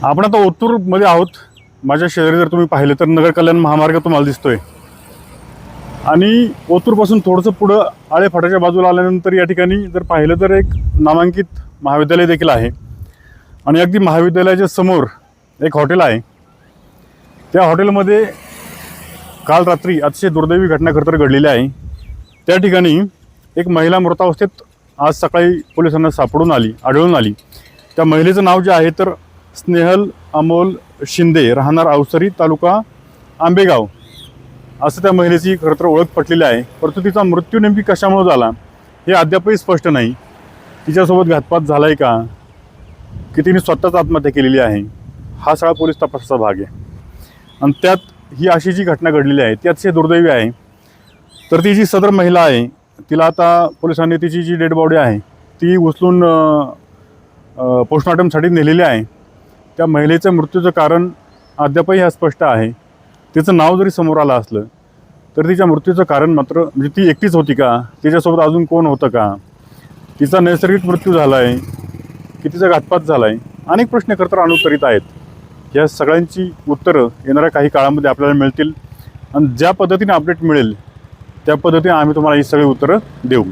आपण आता ओतूरमध्ये आहोत। माझ्या शेजारी जर तुम्ही पाहिलं तर नगर कल्याण महामार्ग तुम्हाला दिसतोय आणि ओतूरपासून थोडंसं पुढं आळे फाट्याच्या बाजूला आल्यानंतर या ठिकाणी जर पाहिलं तर एक नामांकित महाविद्यालय देखील आहे आणि अगदी महाविद्यालयाच्या समोर एक हॉटेल आहे। त्या हॉटेलमध्ये काल रात्री अतिशय दुर्दैवी घटना खरं तर घडलेली आहे। त्या ठिकाणी एक महिला मृतावस्थेत आज सकाळी पोलिसांना आढळून आली। त्या महिलेचं नाव जे आहे तर स्नेहल अमोल शिंदे, राहणार अवसरी, तालुका आंबेगाव, असं त्या महिलेची खरं तर ओळख पटलेली आहे। परंतु तिचा मृत्यू नेमकी कशामुळे झाला हे अद्यापही स्पष्ट नाही। तिच्यासोबत घातपात झाला आहे का, की तिने स्वतःच आत्महत्या केलेली आहे, हा सगळा पोलीस तपासाचा भाग आहे। आणि त्यात ही अशी जी घटना घडलेली आहे ती अतिशय दुर्दैवी आहे। तर ती जी सदर महिला आहे तिला आता पोलिसांनी तिची जी डेड बॉडी आहे ती उचलून पोस्टमॉर्टमसाठी नेलेली आहे। त्या महिलेचं मृत्यूचं कारण अद्यापही अस्पष्ट आहे। तिचं नाव जरी समोर आलं असलं तर तिच्या मृत्यूचं कारण मात्र म्हणजे ती एकटीच होती का, तिच्यासोबत अजून कोण होतं का, तिचा नैसर्गिक मृत्यू झाला आहे की तिचा घातपात झाला आहे, अनेक प्रश्न खरं तर अनुत्तरित आहेत। या सगळ्यांची उत्तरं येणाऱ्या काही काळामध्ये आपल्याला मिळतील आणि ज्या पद्धतीने अपडेट मिळेल त्या पद्धतीने आम्ही तुम्हाला ही सगळी उत्तरं देऊ।